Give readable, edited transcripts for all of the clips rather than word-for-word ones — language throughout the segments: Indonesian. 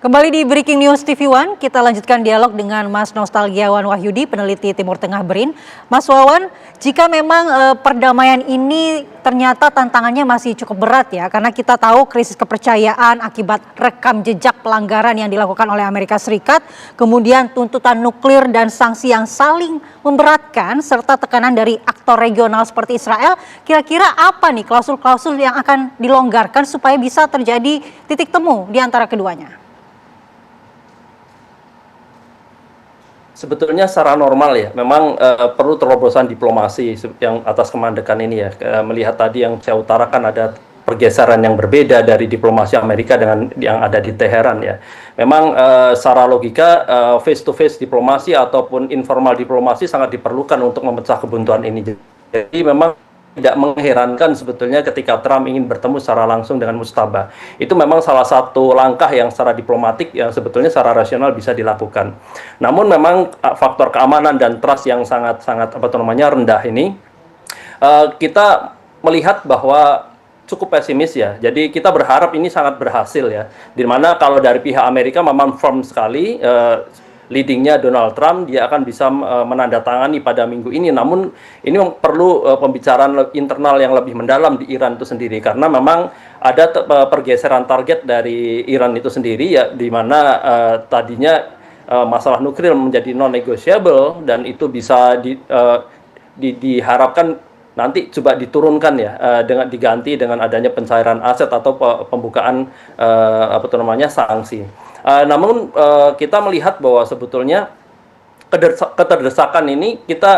Kembali di Breaking News TV One, kita lanjutkan dialog dengan Mas Nostalgiawan Wahyudi, peneliti Timur Tengah BRIN. Mas Wawan, jika memang perdamaian ini ternyata tantangannya masih cukup berat ya, karena kita tahu krisis kepercayaan akibat rekam jejak pelanggaran yang dilakukan oleh Amerika Serikat, kemudian tuntutan nuklir dan sanksi yang saling memberatkan, serta tekanan dari aktor regional seperti Israel, kira-kira apa nih klausul-klausul yang akan dilonggarkan supaya bisa terjadi titik temu di antara keduanya? Sebetulnya secara normal ya, memang perlu terobosan diplomasi yang atas kemandekan ini ya. Melihat tadi yang saya utarakan ada pergeseran yang berbeda dari diplomasi Amerika dengan yang ada di Teheran ya. Memang secara logika face to face diplomasi ataupun informal diplomasi sangat diperlukan untuk memecah kebuntuan ini. Jadi memang tidak mengherankan sebetulnya ketika Trump ingin bertemu secara langsung dengan Mustafa. Itu memang salah satu langkah yang secara diplomatik yang sebetulnya secara rasional bisa dilakukan. Namun memang faktor keamanan dan trust yang sangat rendah ini, kita melihat bahwa cukup pesimis ya. Jadi kita berharap ini sangat berhasil ya. Dimana kalau dari pihak Amerika memang firm sekali, leadingnya Donald Trump, dia akan bisa menandatangani pada minggu ini. Namun ini perlu pembicaraan internal yang lebih mendalam di Iran itu sendiri, karena memang ada pergeseran target dari Iran itu sendiri ya, di mana tadinya masalah nuklir menjadi non-negotiable dan itu bisa diharapkan nanti coba diturunkan ya, dengan diganti dengan adanya pencairan aset atau pembukaan sanksi. Namun kita melihat bahwa sebetulnya keterdesakan ini kita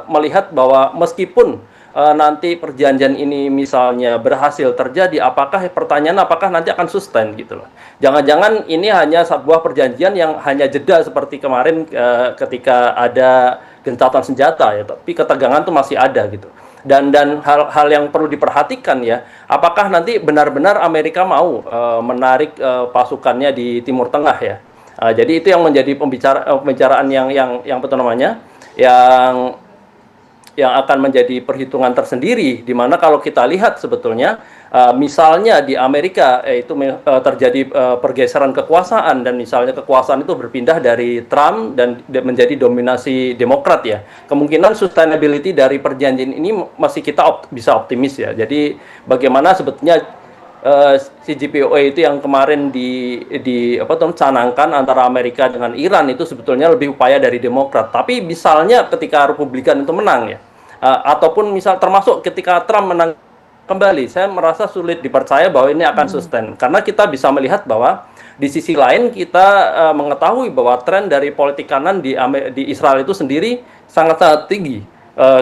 melihat bahwa meskipun nanti perjanjian ini misalnya berhasil terjadi, apakah nanti akan sustain gitu loh. Jangan-jangan ini hanya sebuah perjanjian yang hanya jeda seperti kemarin ketika ada gencatan senjata ya, tapi ketegangan tuh masih ada gitu. Dan hal yang perlu diperhatikan ya, apakah nanti benar-benar Amerika mau menarik pasukannya di Timur Tengah ya. Jadi itu yang menjadi pembicaraan yang akan menjadi perhitungan tersendiri, di mana kalau kita lihat sebetulnya misalnya di Amerika itu terjadi pergeseran kekuasaan, dan misalnya kekuasaan itu berpindah dari Trump dan menjadi dominasi Demokrat ya, kemungkinan sustainability dari perjanjian ini masih kita bisa optimis ya. Jadi bagaimana sebetulnya CJPOA itu yang kemarin canangkan antara Amerika dengan Iran itu sebetulnya lebih upaya dari Demokrat. Tapi misalnya ketika Republikan itu menang ya, ataupun misal termasuk ketika Trump menang kembali, saya merasa sulit dipercaya bahwa ini akan sustain, karena kita bisa melihat bahwa di sisi lain kita mengetahui bahwa tren dari politik kanan di Israel itu sendiri sangat tinggi.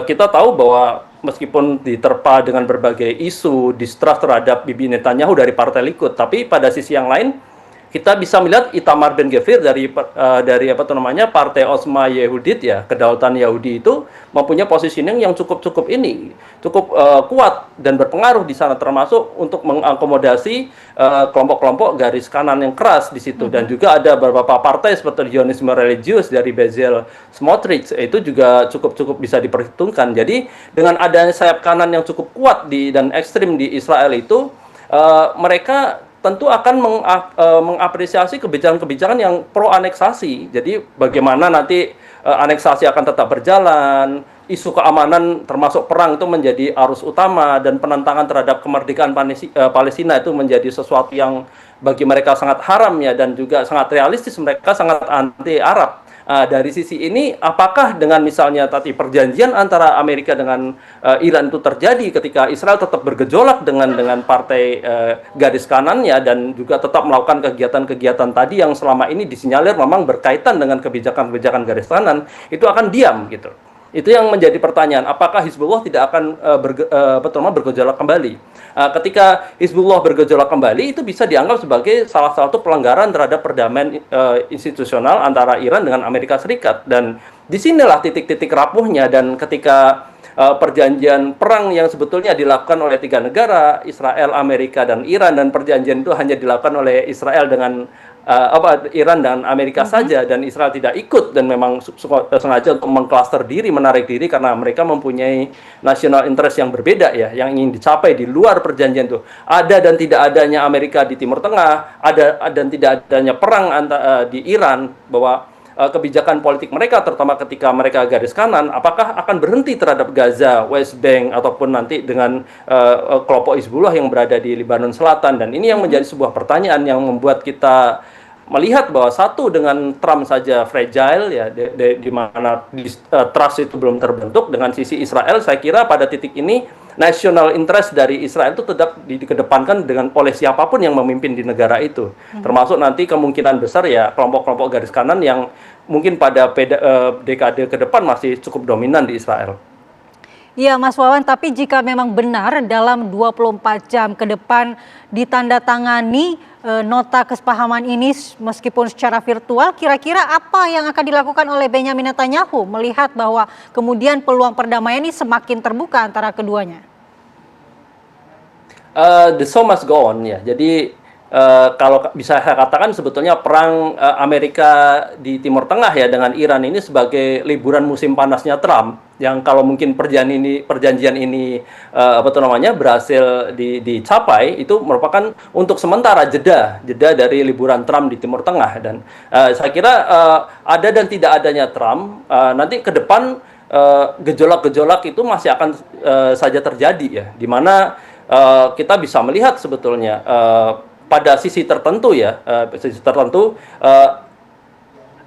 Kita tahu bahwa meskipun diterpa dengan berbagai isu distrust terhadap Bibi Netanyahu dari Partai Likud, tapi pada sisi yang lain kita bisa melihat Itamar Ben Gvir dari Partai Osma Yehudit ya, kedaulatan Yahudi itu mempunyai positioning yang cukup kuat dan berpengaruh di sana, termasuk untuk mengakomodasi kelompok-kelompok garis kanan yang keras di situ. Dan juga ada beberapa partai seperti Zionisme religius dari Bezalel Smotrich, itu juga cukup bisa diperhitungkan. Jadi dengan adanya sayap kanan yang cukup kuat dan ekstrim di Israel itu, mereka tentu akan mengapresiasi kebijakan-kebijakan yang pro aneksasi. Jadi bagaimana nanti aneksasi akan tetap berjalan, isu keamanan termasuk perang itu menjadi arus utama, dan penentangan terhadap kemerdekaan Palestina itu menjadi sesuatu yang bagi mereka sangat haram ya, dan juga sangat realistis, mereka sangat anti Arab. Dari sisi ini, apakah dengan misalnya tadi perjanjian antara Amerika dengan Iran itu terjadi ketika Israel tetap bergejolak dengan partai garis kanannya, dan juga tetap melakukan kegiatan-kegiatan tadi yang selama ini disinyalir memang berkaitan dengan kebijakan-kebijakan garis kanan, itu akan diam gitu. Itu yang menjadi pertanyaan, apakah Hizbullah tidak akan bergejolak kembali? Ketika Hizbullah bergejolak kembali, itu bisa dianggap sebagai salah satu pelanggaran terhadap perdamaian institusional antara Iran dengan Amerika Serikat. Dan disinilah titik-titik rapuhnya, dan ketika perjanjian perang yang sebetulnya dilakukan oleh 3 negara, Israel, Amerika, dan Iran, dan perjanjian itu hanya dilakukan oleh Israel dengan Iran dan Amerika saja, dan Israel tidak ikut dan memang sengaja untuk mengklaster diri, menarik diri karena mereka mempunyai national interest yang berbeda ya, yang ingin dicapai di luar perjanjian itu. Ada dan tidak adanya Amerika di Timur Tengah, ada dan tidak adanya perang di Iran, bahwa kebijakan politik mereka, terutama ketika mereka garis kanan, apakah akan berhenti terhadap Gaza, West Bank, ataupun nanti dengan kelompok Hizbullah yang berada di Lebanon Selatan. Dan ini yang menjadi sebuah pertanyaan yang membuat kita melihat bahwa satu, dengan Trump saja fragile ya, di mana trust itu belum terbentuk. Dengan sisi Israel, saya kira pada titik ini national interest dari Israel itu tetap dikedepankan oleh siapapun yang memimpin di negara itu, termasuk nanti kemungkinan besar ya kelompok-kelompok garis kanan yang mungkin pada dekade ke depan masih cukup dominan di Israel. Iya Mas Wawan, tapi jika memang benar dalam 24 jam ke depan ditandatangani nota kesepahaman ini meskipun secara virtual, kira-kira apa yang akan dilakukan oleh Benyamin Netanyahu melihat bahwa kemudian peluang perdamaian ini semakin terbuka antara keduanya? The show must go on ya. Jadi kalau bisa saya katakan sebetulnya perang Amerika di Timur Tengah ya dengan Iran ini sebagai liburan musim panasnya Trump, yang kalau mungkin perjanjian ini berhasil dicapai, itu merupakan untuk sementara jeda dari liburan Trump di Timur Tengah. Dan saya kira ada dan tidak adanya Trump nanti ke depan gejolak-gejolak itu masih akan saja terjadi ya, di mana kita bisa melihat sebetulnya pada sisi tertentu ya,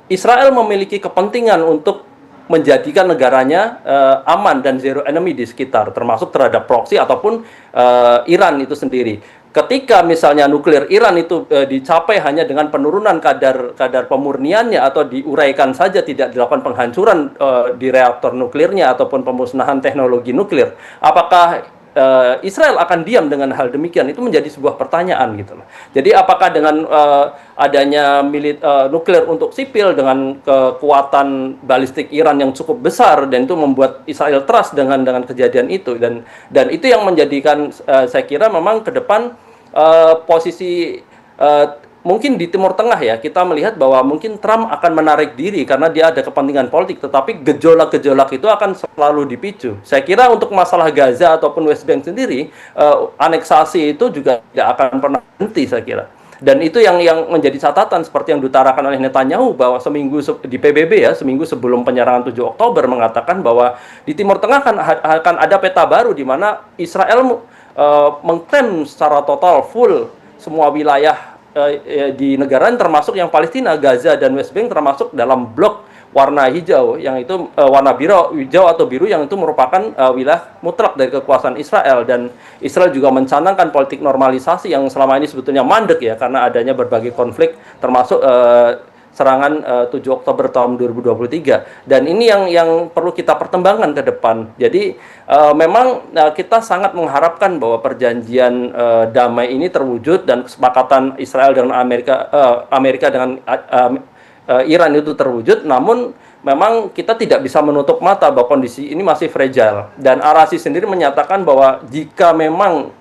Israel memiliki kepentingan untuk menjadikan negaranya aman dan zero enemy di sekitar, termasuk terhadap proksi ataupun Iran itu sendiri. Ketika misalnya nuklir Iran itu dicapai hanya dengan penurunan kadar pemurniannya atau diuraikan saja, tidak dilakukan penghancuran di reaktor nuklirnya ataupun pemusnahan teknologi nuklir, apakah Israel akan diam dengan hal demikian? Itu menjadi sebuah pertanyaan gitu loh. Jadi apakah dengan adanya nuklir untuk sipil dengan kekuatan balistik Iran yang cukup besar, dan itu membuat Israel trust dengan kejadian itu, dan itu yang menjadikan saya kira memang ke depan posisi mungkin di Timur Tengah ya, kita melihat bahwa mungkin Trump akan menarik diri karena dia ada kepentingan politik, tetapi gejolak-gejolak itu akan selalu dipicu. Saya kira untuk masalah Gaza ataupun West Bank sendiri, aneksasi itu juga tidak akan pernah berhenti saya kira. Dan itu yang menjadi catatan seperti yang diutarakan oleh Netanyahu, bahwa seminggu di PBB ya, seminggu sebelum penyerangan 7 Oktober mengatakan bahwa di Timur Tengah akan ada peta baru di mana Israel mengklaim secara total full semua wilayah di negara, termasuk yang Palestina, Gaza dan West Bank termasuk dalam blok warna hijau, yang itu warna hijau atau biru, yang itu merupakan wilayah mutlak dari kekuasaan Israel. Dan Israel juga mencanangkan politik normalisasi yang selama ini sebetulnya mandek ya, karena adanya berbagai konflik, termasuk serangan 7 Oktober tahun 2023. Dan ini yang perlu kita pertimbangkan ke depan. Jadi memang kita sangat mengharapkan bahwa perjanjian damai ini terwujud dan kesepakatan Israel dengan Amerika dengan Iran itu terwujud. Namun memang kita tidak bisa menutup mata bahwa kondisi ini masih fragile. Dan Arasi sendiri menyatakan bahwa jika memang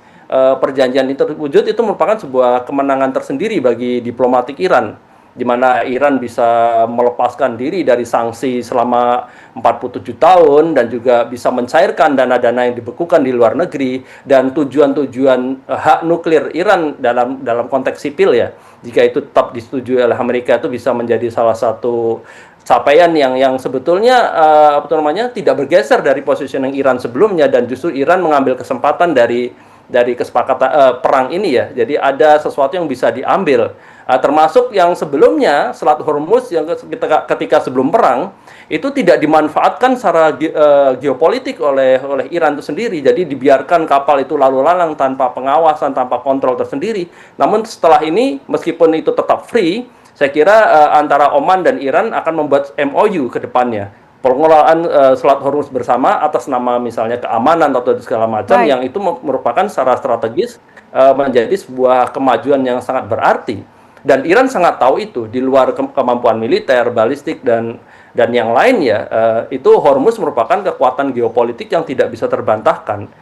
perjanjian itu terwujud, itu merupakan sebuah kemenangan tersendiri bagi diplomatik Iran, di mana Iran bisa melepaskan diri dari sanksi selama 47 tahun dan juga bisa mencairkan dana-dana yang dibekukan di luar negeri, dan tujuan-tujuan hak nuklir Iran dalam konteks sipil ya, jika itu tetap disetujui oleh Amerika, itu bisa menjadi salah satu capaian yang sebetulnya tidak bergeser dari positioning Iran sebelumnya, dan justru Iran mengambil kesempatan dari kesepakatan perang ini ya. Jadi ada sesuatu yang bisa diambil, termasuk yang sebelumnya Selat Hormuz yang ketika sebelum perang itu tidak dimanfaatkan secara geopolitik oleh Iran itu sendiri. Jadi dibiarkan kapal itu lalu lalang tanpa pengawasan, tanpa kontrol tersendiri. Namun setelah ini, meskipun itu tetap free, saya kira antara Oman dan Iran akan membuat MOU ke depannya, pengelolaan Selat Hormuz bersama atas nama misalnya keamanan atau segala macam. Yang itu merupakan secara strategis menjadi sebuah kemajuan yang sangat berarti. Dan Iran sangat tahu itu, di luar kemampuan militer, balistik dan yang lain ya, itu Hormuz merupakan kekuatan geopolitik yang tidak bisa terbantahkan.